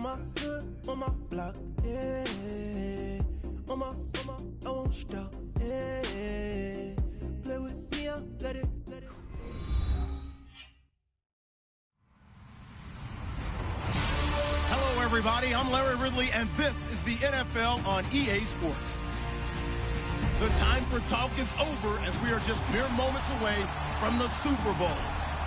my hood, on my block, yeah. On my, I won't stop, yeah. Play with me, I'll let it. Hello, everybody. I'm Larry Ridley, and this is the NFL on EA Sports. The time for talk is over as we are just mere moments away from the Super Bowl.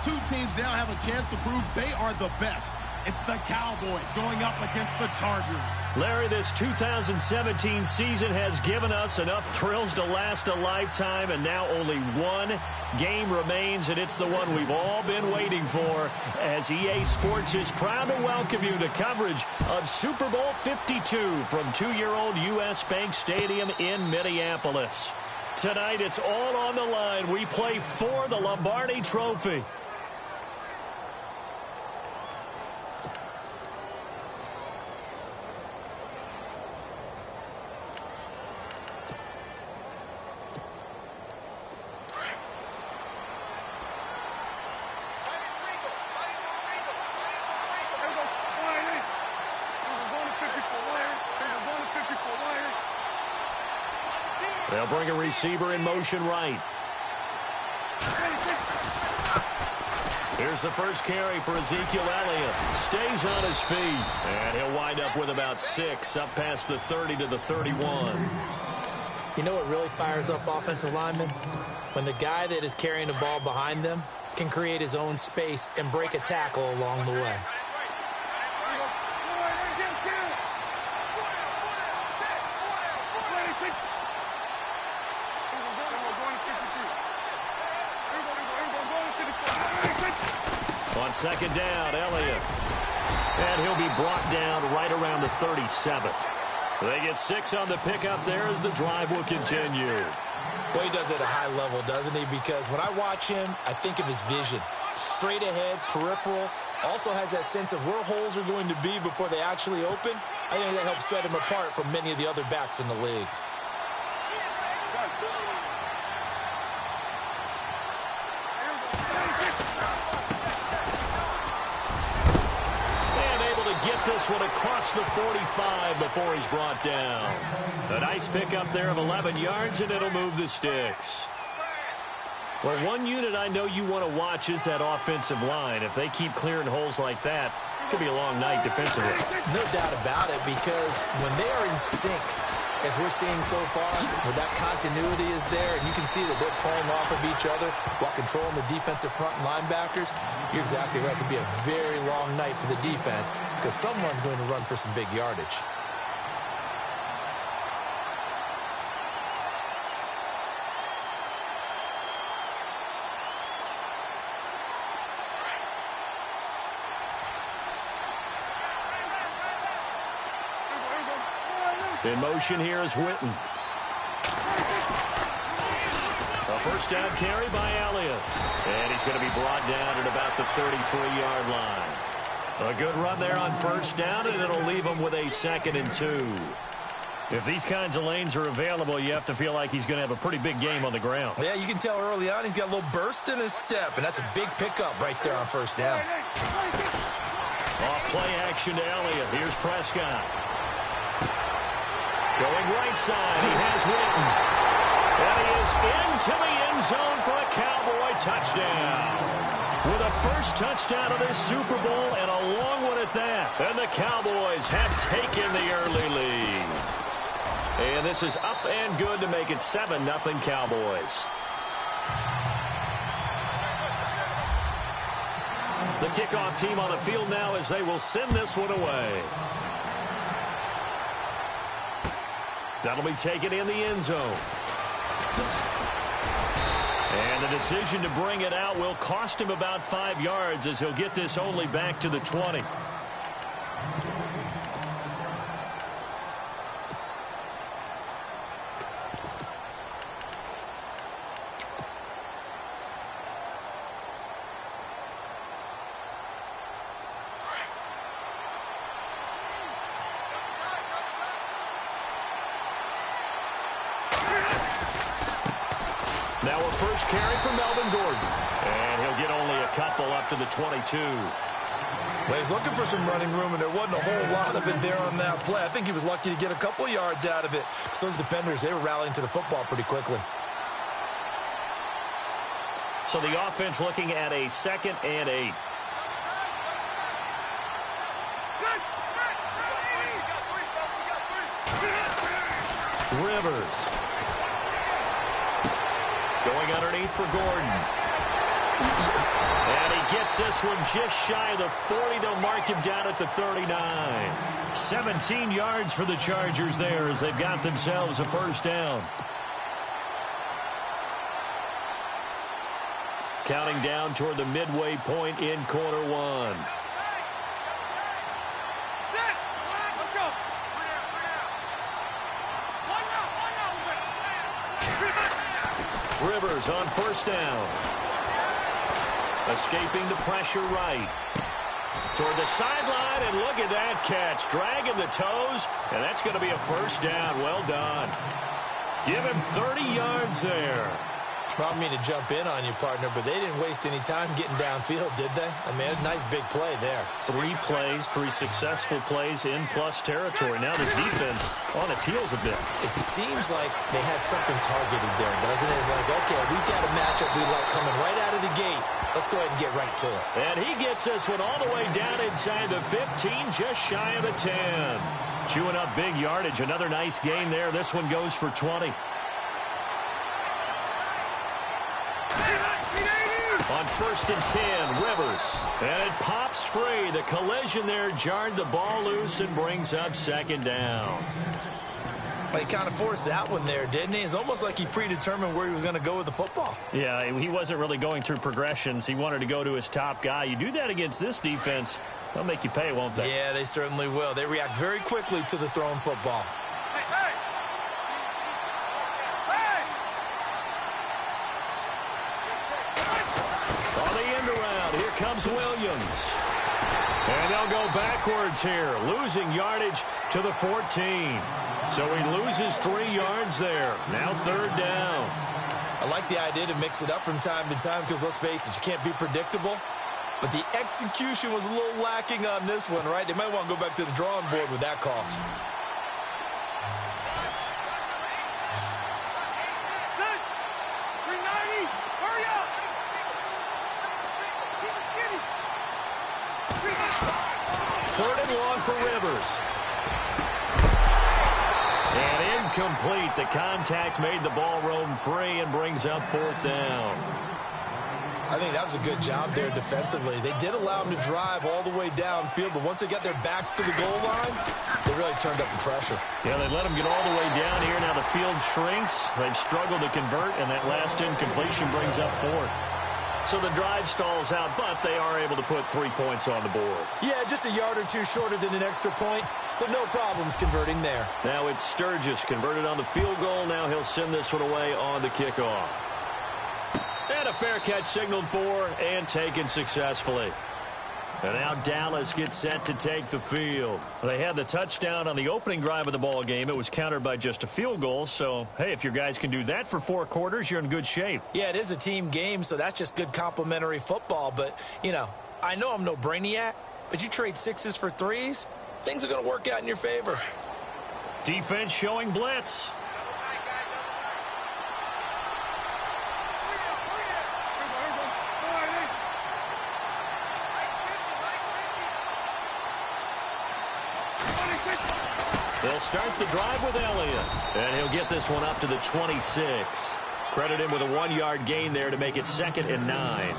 Two teams now have a chance to prove they are the best. It's the Cowboys going up against the Chargers. Larry, this 2017 season has given us enough thrills to last a lifetime, and now only one game remains, and it's the one we've all been waiting for, as EA Sports is proud to welcome you to coverage of Super Bowl 52 from 2-year-old U.S. Bank Stadium in Minneapolis. Tonight, it's all on the line. We play for the Lombardi Trophy. They'll bring a receiver in motion right. Here's the first carry for Ezekiel Elliott. Stays on his feet. And he'll wind up with about 6, up past the 30 to the 31. You know what really fires up offensive linemen? When the guy that is carrying the ball behind them can create his own space and break a tackle along the way. On second down, Elliott. And he'll be brought down right around the 37. They get 6 on the pickup there as the drive will continue. Well, he does it at a high level, doesn't he? Because when I watch him, I think of his vision. Straight ahead, peripheral. Also has that sense of where holes are going to be before they actually open. I think that helps set him apart from many of the other backs in the league. This one across the 45 before he's brought down. A nice pickup there of 11 yards, and it'll move the sticks. Well, one unit I know you want to watch is that offensive line. If they keep clearing holes like that, it could be a long night defensively. No doubt about it, because when they are in sync, as we're seeing so far, where that continuity is there, and you can see that they're playing off of each other while controlling the defensive front linebackers, you're exactly right. It could be a very long night for the defense because someone's going to run for some big yardage. In motion here is Witten. A first down carry by Elliott. And he's going to be brought down at about the 33-yard line. A good run there on first down, and it'll leave him with a 2nd and 2. If these kinds of lanes are available, you have to feel like he's going to have a pretty big game on the ground. Yeah, you can tell early on he's got a little burst in his step, and that's a big pickup right there on first down. Off play action to Elliott. Here's Prescott. Going right side, he has Witten. And he is into the end zone for a Cowboy touchdown. With a first touchdown of this Super Bowl and a long one at that. And the Cowboys have taken the early lead. And this is up and good to make it 7-0 Cowboys. The kickoff team on the field now as they will send this one away. That'll be taken in the end zone. And the decision to bring it out will cost him about 5 yards as he'll get this only back to the 20. Now a first carry for Melvin Gordon. And he'll get only a couple up to the 22. Well, he's looking for some running room, and there wasn't a whole lot of it there on that play. I think he was lucky to get a couple of yards out of it. So those defenders, they were rallying to the football pretty quickly. So the offense looking at a 2nd and 8. Rivers. Going underneath for Gordon. And he gets this one just shy of the 40. They'll mark him down at the 39. 17 yards for the Chargers there as they've got themselves a first down. Counting down toward the midway point in quarter 1. Rivers on first down. Escaping the pressure right. Toward the sideline, and look at that catch. Dragging the toes, and that's going to be a first down. Well done. Give him 30 yards there. I don't mean to jump in on you, partner, but they didn't waste any time getting downfield, did they? I mean, a nice big play there. 3 plays, 3 successful plays in plus territory. Now this defense on its heels a bit. It seems like they had something targeted there, doesn't it? It's like, okay, we've got a matchup we like coming right out of the gate. Let's go ahead and get right to it. And he gets this one all the way down inside the 15, just shy of the 10. Chewing up big yardage. Another nice gain there. This one goes for 20. On 1st and 10, Rivers. And it pops free. The collision there jarred the ball loose and brings up 2nd down. But he kind of forced that one there, didn't he? It's almost like he predetermined where he was going to go with the football. Yeah, he wasn't really going through progressions. He wanted to go to his top guy. You do that against this defense, they'll make you pay, won't they? Yeah, they certainly will. They react very quickly to the thrown football. Comes Williams. And they'll go backwards here, losing yardage to the 14. So he loses 3 yards there. Now 3rd down. I like the idea to mix it up from time to time because, let's face it, you can't be predictable. But the execution was a little lacking on this one, right? They might want to go back to the drawing board with that call. For Rivers. And incomplete. The contact made the ball roam free and brings up 4th down. I think that was a good job there defensively. They did allow them to drive all the way downfield, but once they got their backs to the goal line, they really turned up the pressure. Yeah, they let them get all the way down here. Now the field shrinks. They've struggled to convert, and that last incompletion brings up 4th. So the drive stalls out, but they are able to put 3 points on the board. Yeah, just a yard or two shorter than an extra point, but no problems converting there. Now it's Sturgis converted on the field goal. Now he'll send this one away on the kickoff. And a fair catch signaled for and taken successfully. And now Dallas gets set to take the field. They had the touchdown on the opening drive of the ball game. It was countered by just a field goal. So, hey, if your guys can do that for 4 quarters, you're in good shape. Yeah, it is a team game, so that's just good complimentary football. But, you know, I know I'm no brainiac, but you trade 6s for 3s, things are going to work out in your favor. Defense showing blitz. They'll start the drive with Elliott. And he'll get this one up to the 26. Credit him with a 1-yard gain there to make it 2nd and 9.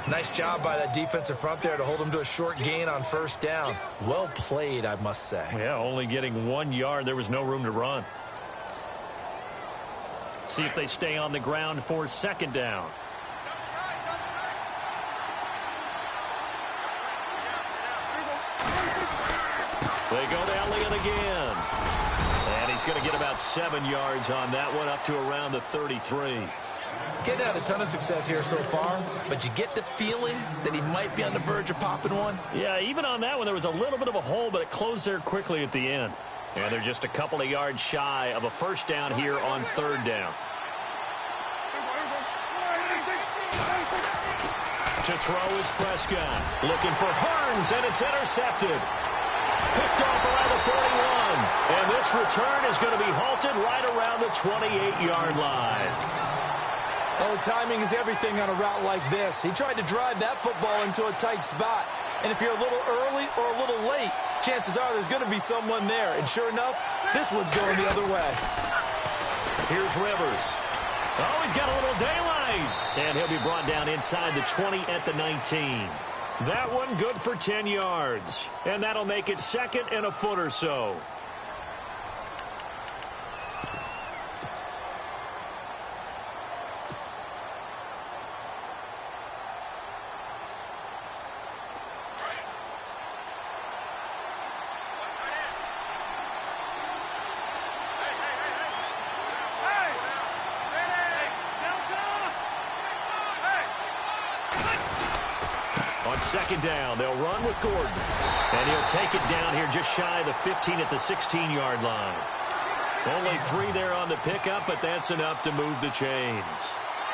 Nice job by that defensive front there to hold him to a short gain on 1st down. Well played, I must say. Yeah, only getting 1 yard. There was no room to run. See if they stay on the ground for 2nd down. They go to Elliott again. And he's going to get about 7 yards on that one, up to around the 33. Getting had a ton of success here so far, but you get the feeling that he might be on the verge of popping one. Yeah, even on that one, there was a little bit of a hole, but it closed there quickly at the end. And they're just a couple of yards shy of a first down here on 3rd down. To throw is Prescott. Looking for Hearns, and it's intercepted. Picked off around the 41. And this return is going to be halted right around the 28-yard line. Oh, timing is everything on a route like this. He tried to drive that football into a tight spot. And if you're a little early or a little late, chances are there's going to be someone there. And sure enough, this one's going the other way. Here's Rivers. Oh, he's got a little daylight. And he'll be brought down inside the 20 at the 19. That one good for 10 yards. And that'll make it second and a foot or so. Second down, they'll run with Gordon. And he'll take it down here just shy of the 15 at the 16-yard line. Only 3 there on the pickup, but that's enough to move the chains.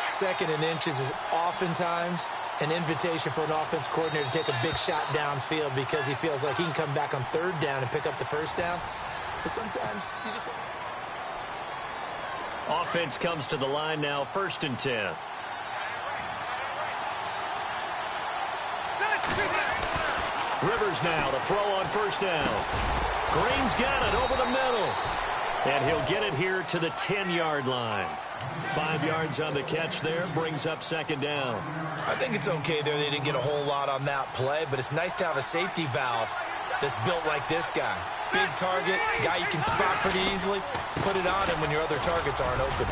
Second and inches is oftentimes an invitation for an offense coordinator to take a big shot downfield because he feels like he can come back on third down and pick up the first down. But sometimes you just... Offense comes to the line now, 1st and 10. Rivers now to throw on first down. Green's got it over the middle. And he'll get it here to the 10-yard line. 5 yards on the catch there, brings up second down. I think it's okay there. They didn't get a whole lot on that play, but it's nice to have a safety valve that's built like this guy. Big target, guy you can spot pretty easily. Put it on him when your other targets aren't open.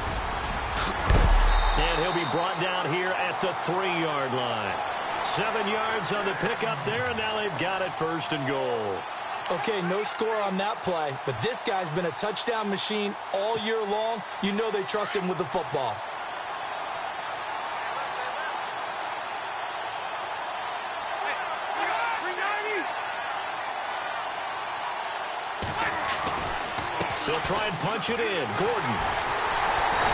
And he'll be brought down here at the 3-yard line. 7 yards on the pickup there, and now they've got it 1st and goal. Okay, no score on that play, but this guy's been a touchdown machine all year long. You know they trust him with the football. They'll try and punch it in. Gordon.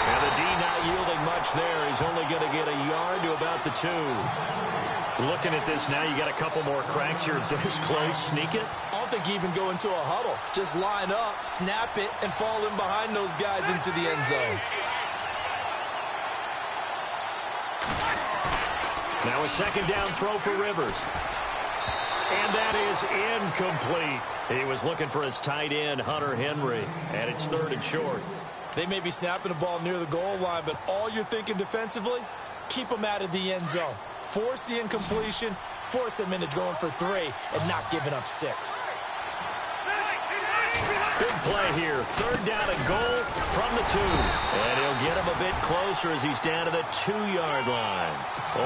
And the D not yielding much there. He's only going to get a yard to about the 2. Looking at this now, you got a couple more cracks here. This close, sneak it. I don't think you even go into a huddle. Just line up, snap it, and fall in behind those guys into the end zone. Now a second down throw for Rivers. And that is incomplete. He was looking for his tight end, Hunter Henry, and it's 3rd and short. They may be snapping the ball near the goal line, but all you're thinking defensively, keep them out of the end zone. Force the incompletion, force them into going for 3, and not giving up 6. Big play here. 3rd down and goal from the 2. And he'll get him a bit closer as he's down to the 2-yard line.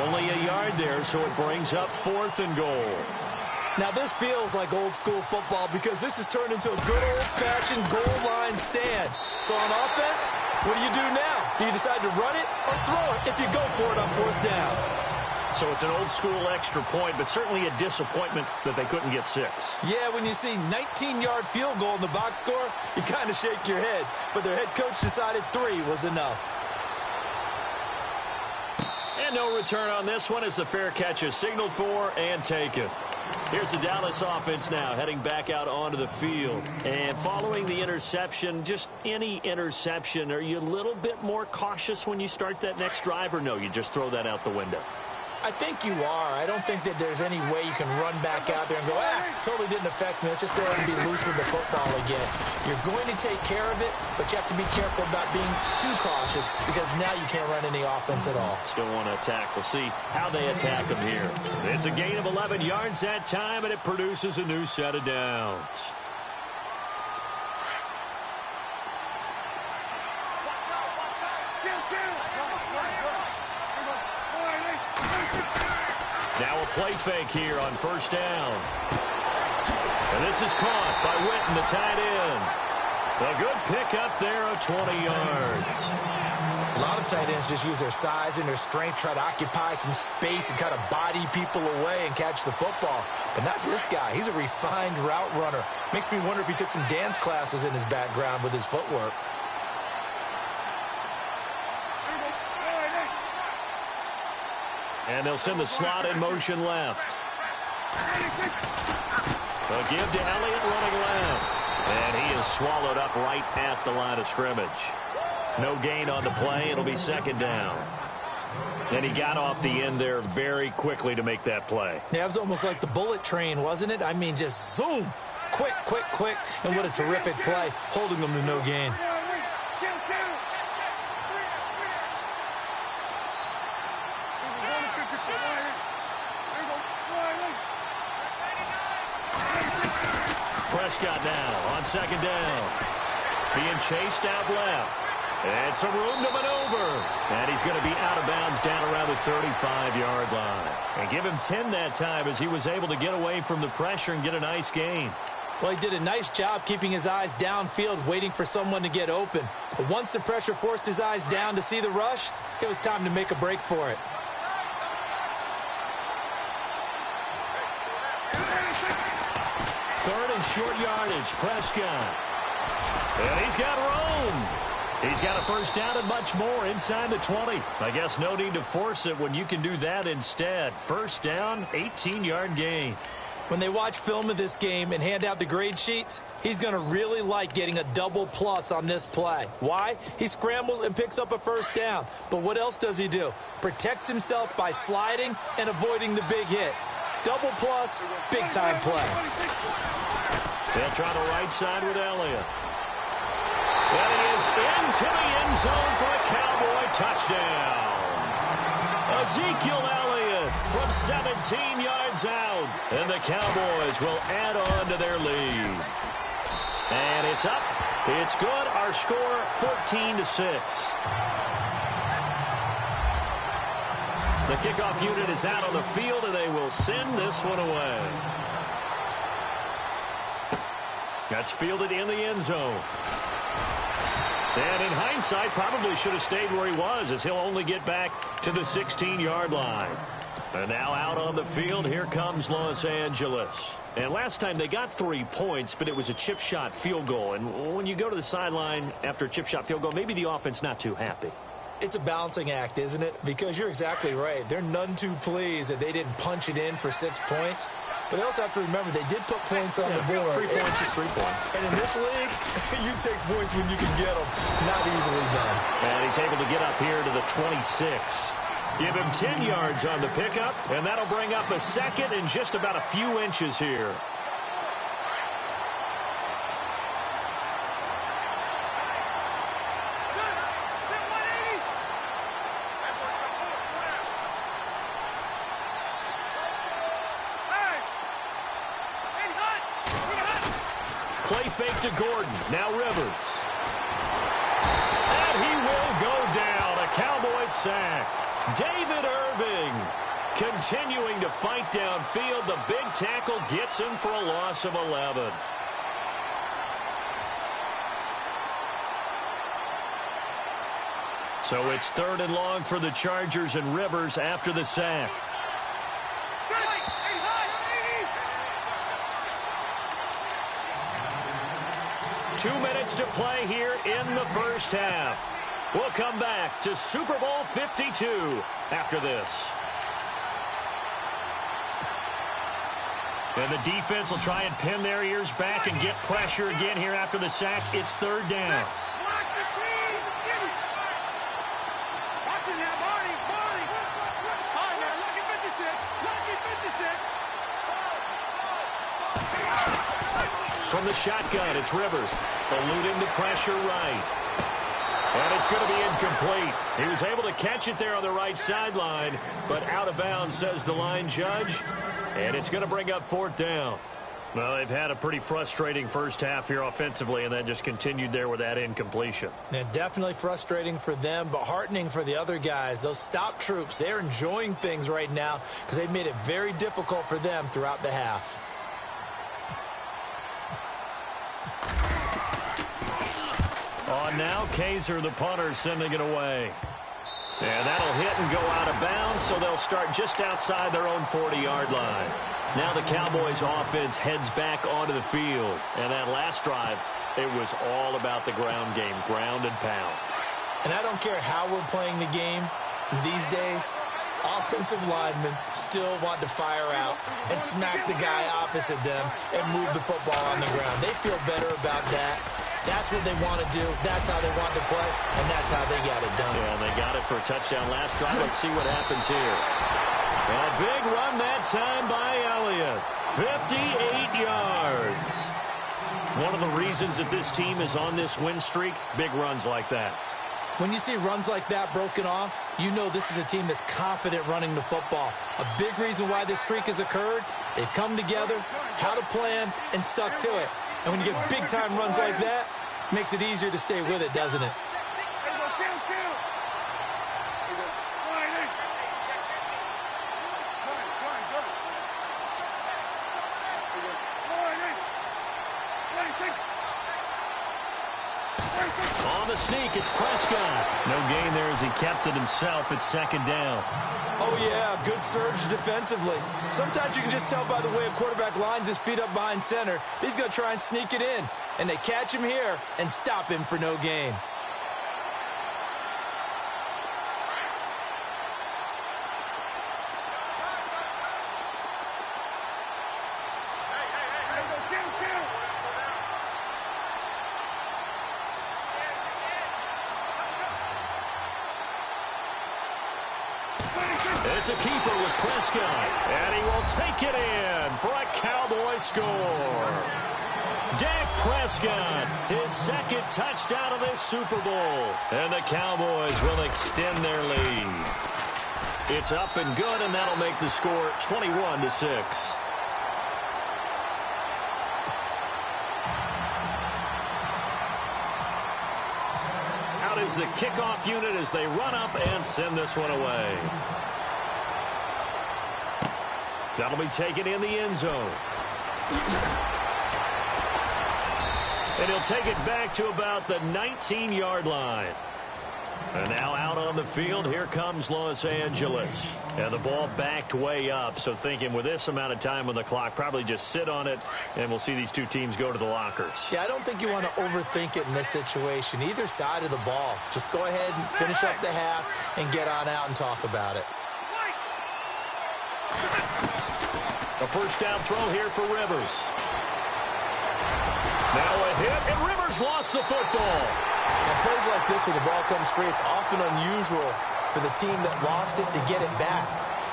Only a yard there, so it brings up 4th and goal. Now this feels like old school football because this has turned into a good old-fashioned goal line stand. So on offense, what do you do now? Do you decide to run it or throw it if you go for it on 4th down? So it's an old-school extra point, but certainly a disappointment that they couldn't get 6. Yeah, when you see 19-yard field goal in the box score, you kind of shake your head. But their head coach decided 3 was enough. And no return on this one as the fair catch is signaled for and taken. Here's the Dallas offense now heading back out onto the field. And following the interception, just any interception, are you a little bit more cautious when you start that next drive, or no, you just throw that out the window? I think you are. I don't think that there's any way you can run back out there and go, totally didn't affect me. Let's just go ahead and be loose with the football again. You're going to take care of it, but you have to be careful about being too cautious because now you can't run any offense at all. Still want to attack. We'll see how they attack them here. It's a gain of 11 yards that time, and it produces a new set of downs. Now a play fake here on 1st down. And this is caught by Witten, the tight end. A good pickup there of 20 yards. A lot of tight ends just use their size and their strength, try to occupy some space and kind of body people away and catch the football. But not this guy. He's a refined route runner. Makes me wonder if he took some dance classes in his background with his footwork. And they'll send the slot in motion left. They'll give to Elliott running left. And he is swallowed up right at the line of scrimmage. No gain on the play. It'll be second down. And he got off the end there very quickly to make that play. Yeah, it was almost like the bullet train, wasn't it? I mean, just zoom. Quick, quick, quick. And what a terrific play, holding them to no gain. Prescott now on second down. Being chased out left. And some room to maneuver. And he's going to be out of bounds down around the 35-yard line. And give him 10 that time as he was able to get away from the pressure and get a nice gain. Well, he did a nice job keeping his eyes downfield, waiting for someone to get open. But once the pressure forced his eyes down to see the rush, it was time to make a break for it. Third and short yardage, Prescott. And he's got room. He's got a first down and much more inside the 20. I guess no need to force it when you can do that instead. First down, 18-yard gain. When they watch film of this game and hand out the grade sheets, he's going to really like getting a double plus on this play. Why? He scrambles and picks up a first down. But what else does he do? Protects himself by sliding and avoiding the big hit. Double plus, big-time play. They'll try the right side with Elliott. And he is into the end zone for a Cowboy touchdown. Ezekiel Elliott from 17 yards out. And the Cowboys will add on to their lead. And it's up. It's good. Our score, 14-6. The kickoff unit is out on the field, and they will send this one away. That's fielded in the end zone. And in hindsight, probably should have stayed where he was, as he'll only get back to the 16-yard line. And now out on the field, here comes Los Angeles. And last time they got 3 points, but it was a chip shot field goal. And when you go to the sideline after a chip shot field goal, maybe the offense not too happy. It's a balancing act, isn't it? Because you're exactly right. They're none too pleased that they didn't punch it in for 6 points. But they also have to remember they did put points on the board. 3 points is 3 points. And in this league, you take points when you can get them. Not easily done. And he's able to get up here to the 26. Give him 10 yards on the pickup, and that'll bring up a second in just about a few inches here. Play fake to Gordon. Now Rivers. And he will go down. A Cowboys sack. David Irving continuing to fight downfield. The big tackle gets him for a loss of 11. So it's 3rd and long for the Chargers, and Rivers after the sack. Two minutes to play here in the first half. We'll come back to Super Bowl 52 after this. And the defense will try and pin their ears back and get pressure again here after the sack. It's 3rd down. From the shotgun, it's Rivers, eluding the pressure right. And it's going to be incomplete. He was able to catch it there on the right sideline, but out of bounds, says the line judge. And it's going to bring up 4th down. Well, they've had a pretty frustrating first half here offensively, and then just continued there with that incompletion. Yeah, definitely frustrating for them, but heartening for the other guys. Those stop troops, they're enjoying things right now because they've made it very difficult for them throughout the half. On now, Kaiser, the punter, sending it away. And that'll hit and go out of bounds, so they'll start just outside their own 40-yard line. Now the Cowboys offense heads back onto the field. And that last drive, it was all about the ground game, ground and pound. And I don't care how we're playing the game these days, offensive linemen still want to fire out and smack the guy opposite them and move the football on the ground. They feel better about that. That's what they want to do. That's how they want to play, and that's how they got it done. Yeah, they got it for a touchdown last drive. Let's see what happens here. A big run that time by Elliott. 58 yards. One of the reasons that this team is on this win streak, big runs like that. When you see runs like that broken off, you know this is a team that's confident running the football. A big reason why this streak has occurred, they've come together, had a plan, and stuck to it. And when you get big-time runs like that, it makes it easier to stay with it, doesn't it? On the sneak, it's Prescott. No gain there as he kept it himself. It's second down. Oh, yeah, good surge defensively. Sometimes you can just tell by the way a quarterback lines his feet up behind center. He's going to try and sneak it in. And they catch him here and stop him for no gain. It's a keeper with Prescott, and he will take it in for a Cowboy score. Dak Prescott, his second touchdown of this Super Bowl, and the Cowboys will extend their lead. It's up and good, and that'll make the score 21-6. Out is the kickoff unit as they run up and send this one away. That'll be taken in the end zone. And he'll take it back to about the 19-yard line. And now out on the field, here comes Los Angeles. And the ball backed way up, so thinking with this amount of time on the clock, probably just sit on it, and we'll see these two teams go to the lockers. Yeah, I don't think you want to overthink it in this situation. Either side of the ball. Just go ahead and finish up the half and get on out and talk about it. A first down throw here for Rivers. Now a hit, and Rivers lost the football. On plays like this where the ball comes free, it's often unusual for the team that lost it to get it back.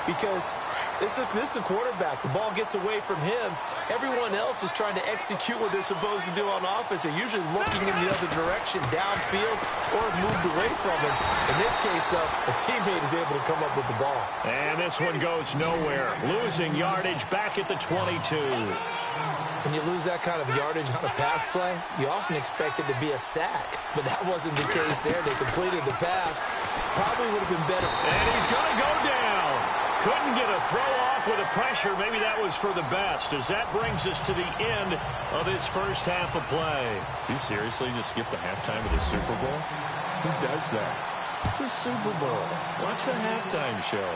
Because this is the quarterback. The ball gets away from him. Everyone else is trying to execute what they're supposed to do on offense. They're usually looking in the other direction, downfield, or moved away from him. In this case, though, a teammate is able to come up with the ball. And this one goes nowhere. Losing yardage back at the 22. When you lose that kind of yardage on a pass play, you often expect it to be a sack. But that wasn't the case there. They completed the pass. Probably would have been better. And he's going to go down. Couldn't get a throw off with the pressure. Maybe that was for the best, as that brings us to the end of this first half of play. You seriously just skip the halftime of the Super Bowl? Who does that? It's a Super Bowl. Watch the halftime show.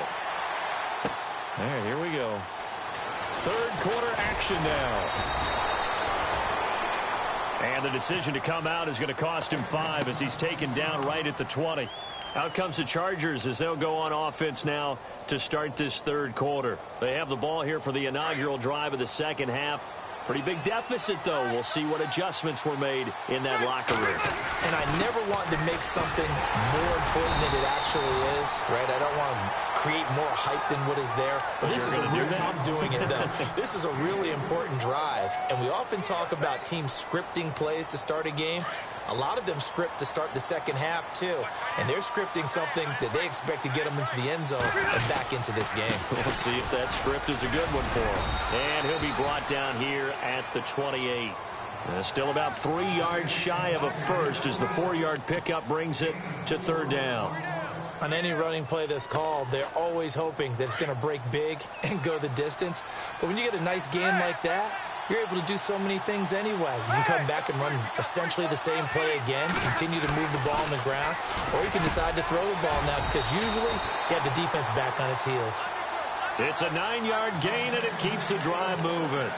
All right, here we go. Third quarter action now. And the decision to come out is going to cost him 5 as he's taken down right at the 20. Out comes the Chargers as they'll go on offense now to start this third quarter. They have the ball here for the inaugural drive of the second half. Pretty big deficit, though. We'll see what adjustments were made in that locker room. And I never want to make something more important than it actually is, right? I don't want to create more hype than what is there. But this is a real, I'm doing it, though. This is a really important drive. And we often talk about teams scripting plays to start a game. A lot of them script to start the second half, too. And they're scripting something that they expect to get them into the end zone and back into this game. We'll see if that script is a good one for him. And he'll be brought down here at the 28. Still about 3 yards shy of a first as the 4-yard pickup brings it to third down. On any running play that's called, they're always hoping that it's going to break big and go the distance. But when you get a nice game like that, you're able to do so many things anyway. You can come back and run essentially the same play again, continue to move the ball on the ground, or you can decide to throw the ball now because usually you have the defense back on its heels. It's a 9-yard gain, and it keeps the drive moving.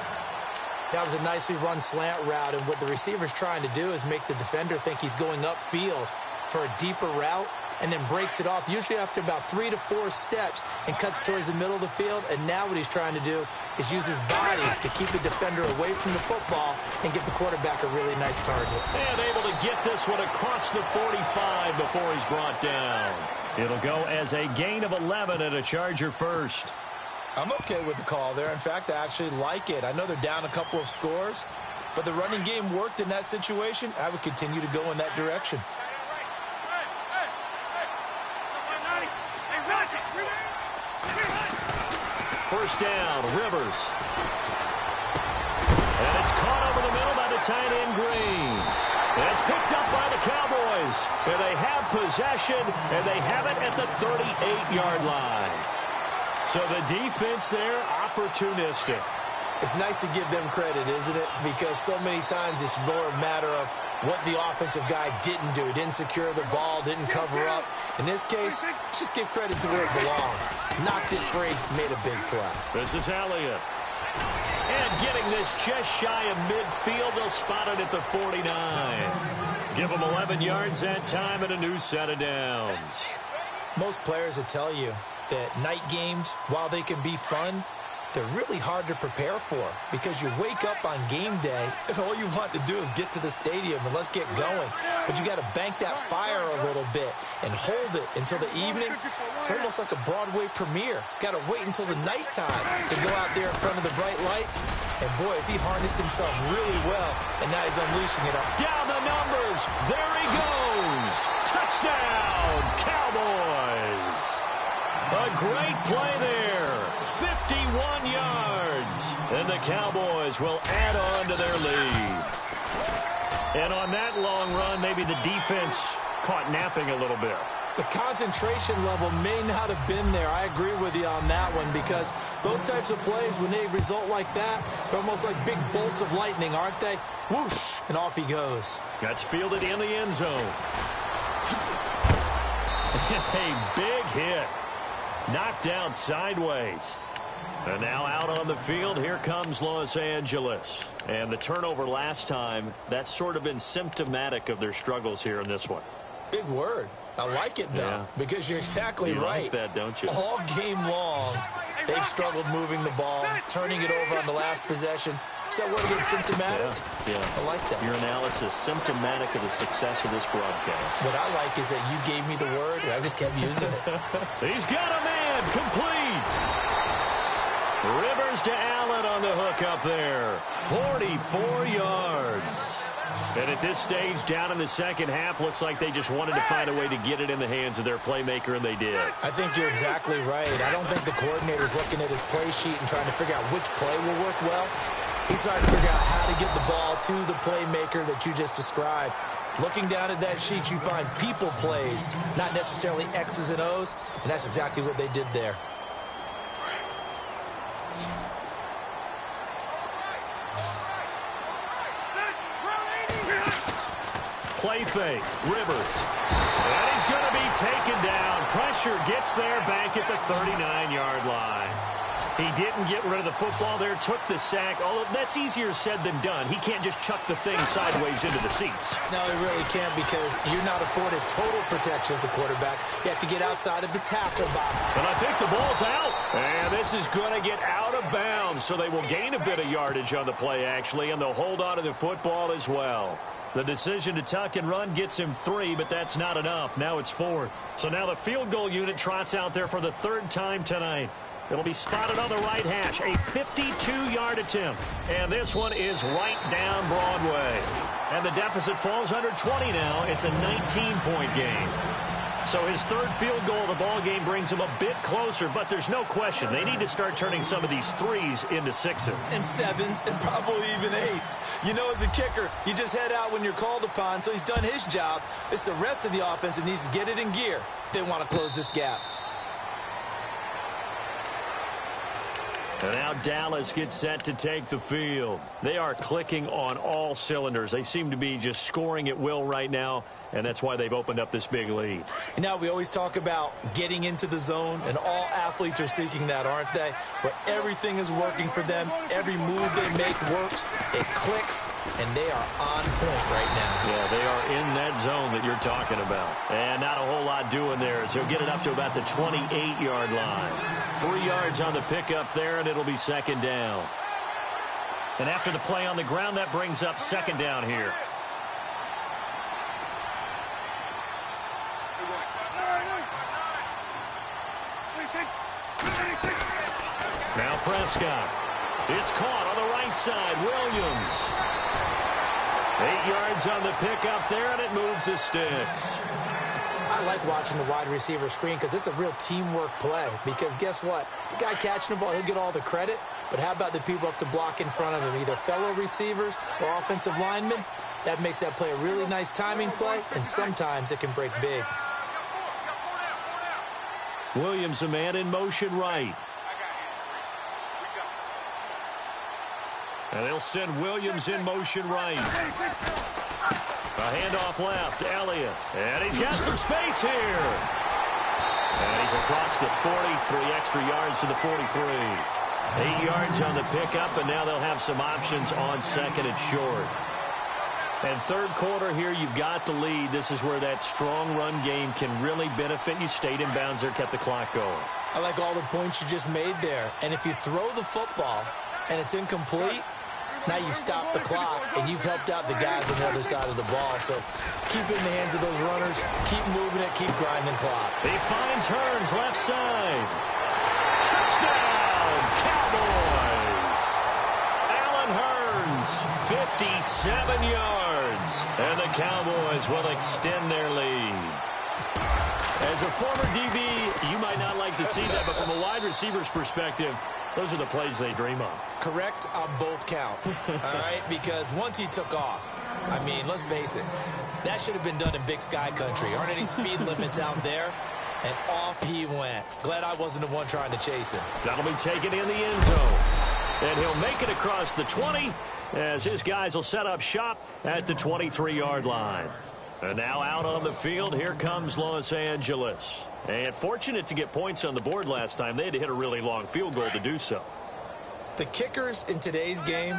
That was a nicely run slant route, and what the receiver's trying to do is make the defender think he's going upfield for a deeper route, and then breaks it off, usually after about 3 to 4 steps, and cuts towards the middle of the field. And now what he's trying to do is use his body to keep the defender away from the football and give the quarterback a really nice target. And able to get this one across the 45 before he's brought down. It'll go as a gain of 11 and a Charger first. I'm okay with the call there. In fact, I actually like it. I know they're down a couple of scores, but the running game worked in that situation. I would continue to go in that direction. First down, Rivers. And it's caught over the middle by the tight end, Green. And it's picked up by the Cowboys. And they have possession, and they have it at the 38-yard line. So the defense there, opportunistic. It's nice to give them credit, isn't it? Because so many times it's more a matter of what the offensive guy didn't do. He didn't secure the ball, didn't cover up. In this case, let's just give credit to where it belongs. Knocked it free, made a big play. This is Elliott. And getting this just shy of midfield, they'll spot it at the 49. Give them 11 yards that time and a new set of downs. Most players will tell you that night games, while they can be fun, they're really hard to prepare for because you wake up on game day and all you want to do is get to the stadium and let's get going. But you got to bank that fire a little bit and hold it until the evening. It's almost like a Broadway premiere. Got to wait until the nighttime to go out there in front of the bright lights. And boy, has he harnessed himself really well, and now he's unleashing it. Down the numbers. There he goes. Touchdown, Cowboys. A great play there. 51 yards. And the Cowboys will add on to their lead. And on that long run, maybe the defense caught napping a little bit. The concentration level may not have been there. I agree with you on that one because those types of plays, when they result like that, they're almost like big bolts of lightning, aren't they? Whoosh, and off he goes. That's fielded in the end zone. A big hit. Knocked down sideways. And now out on the field, here comes Los Angeles. And the turnover last time, that's sort of been symptomatic of their struggles here in this one. Big word. I like it, though, because you're exactly right. You like that, don't you? All game long, they've struggled moving the ball, turning it over on the last possession. Is that word again, symptomatic? Yeah. I like that. Your analysis, symptomatic of the success of this broadcast. What I like is that you gave me the word, and I just kept using it. He's got a man, complete. Rivers to Allen on the hook up there. 44 yards. And at this stage, down in the second half, looks like they just wanted to find a way to get it in the hands of their playmaker, and they did. I think you're exactly right. I don't think the coordinator's looking at his play sheet and trying to figure out which play will work well. He's trying to figure out how to get the ball to the playmaker that you just described. Looking down at that sheet, you find people plays, not necessarily X's and O's, and that's exactly what they did there. Play fake, Rivers. And he's going to be taken down. Pressure gets there back at the 39-yard line. He didn't get rid of the football there, took the sack. Although that's easier said than done. He can't just chuck the thing sideways into the seats. No, he really can't because you're not afforded total protection as a quarterback. You have to get outside of the tackle box. And I think the ball's out. And this is going to get out of bounds, so they will gain a bit of yardage on the play, actually, and they'll hold on to the football as well. The decision to tuck and run gets him 3, but that's not enough. Now it's 4th. So now the field goal unit trots out there for the 3rd time tonight. It'll be spotted on the right hash, a 52-yard attempt. And this one is right down Broadway. And the deficit falls under 20 now. It's a 19-point game. So his 3rd field goal of the ball game brings him a bit closer, but there's no question. They need to start turning some of these 3s into 6s. And 7s and probably even 8s. You know, as a kicker, you just head out when you're called upon, so he's done his job. It's the rest of the offense that needs to get it in gear. They want to close this gap. And now Dallas gets set to take the field. They are clicking on all cylinders. They seem to be just scoring at will right now, and that's why they've opened up this big lead. And now we always talk about getting into the zone, and all athletes are seeking that, aren't they? Where everything is working for them. Every move they make works. It clicks, and they are on point right now. Yeah, they are in that zone that you're talking about. And not a whole lot doing there, so he'll get it up to about the 28-yard line. 3 yards on the pickup there, and it'll be second down. And after the play on the ground, that brings up second down here. Now Prescott. It's caught on the right side. Williams. 8 yards on the pickup there, and it moves the sticks. I like watching the wide receiver screen because it's a real teamwork play. Because guess what? The guy catching the ball, he'll get all the credit. But how about the people up to block in front of him, either fellow receivers or offensive linemen? That makes that play a really nice timing play, and sometimes it can break big. Williams, a man in motion right. And they'll send Williams in motion right. A handoff left, Elliott. And he's got some space here. And he's across the 40, 3 extra yards to the 43. 8 yards on the pickup, and now they'll have some options on second and short. And third quarter here, you've got the lead. This is where that strong run game can really benefit you. Stayed in bounds there, kept the clock going. I like all the points you just made there. And if you throw the football and it's incomplete, now you stop the clock, and you've helped out the guys on the other side of the ball. So keep it in the hands of those runners. Keep moving it. Keep grinding clock. He finds Hearns left side. Touchdown, Cowboys. Allen Hearns, 57 yards. And the Cowboys will extend their lead. As a former DB, you might not like to see that, but from a wide receiver's perspective, those are the plays they dream of. Correct on both counts, all right? Because once he took off, I mean, let's face it, that should have been done in Big Sky Country. Aren't any speed limits out there? And off he went. Glad I wasn't the one trying to chase him. That'll be taken in the end zone. And he'll make it across the 20 as his guys will set up shop at the 23-yard line. And now out on the field, here comes Los Angeles. And fortunate to get points on the board last time. They had to hit a really long field goal to do so. The kickers in today's game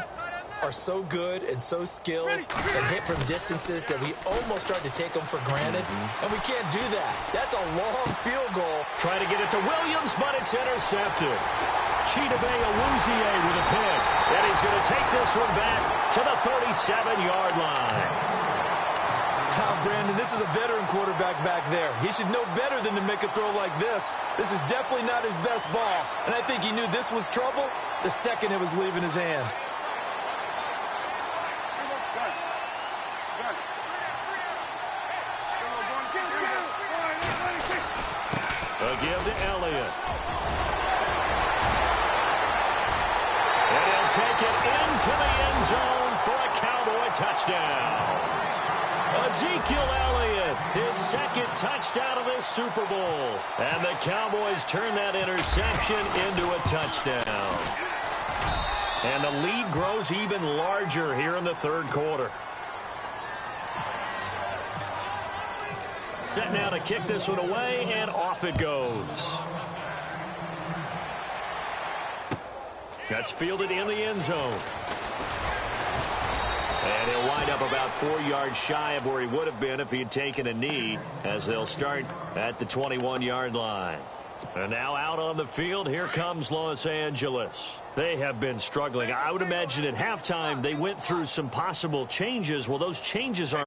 are so good and so skilled and hit from distances that we almost start to take them for granted. And we can't do that. That's a long field goal. Trying to get it to Williams, but it's intercepted. Chidobe Awuzie with a pick. And he's going to take this one back to the 37-yard line. Brandon, this is a veteran quarterback back there. He should know better than to make a throw like this. This is definitely not his best ball, and I think he knew this was trouble the second it was leaving his hand. A give to Elliott. And he'll take it into the end zone for a Cowboy touchdown. Ezekiel Elliott, his second touchdown of this Super Bowl. And the Cowboys turn that interception into a touchdown. And the lead grows even larger here in the third quarter. Set now to kick this one away, and off it goes. That's fielded in the end zone. And he'll wind up about 4 yards shy of where he would have been if he had taken a knee, as they'll start at the 21-yard line. And now out on the field, here comes Los Angeles. They have been struggling. I would imagine at halftime they went through some possible changes. Well, those changes are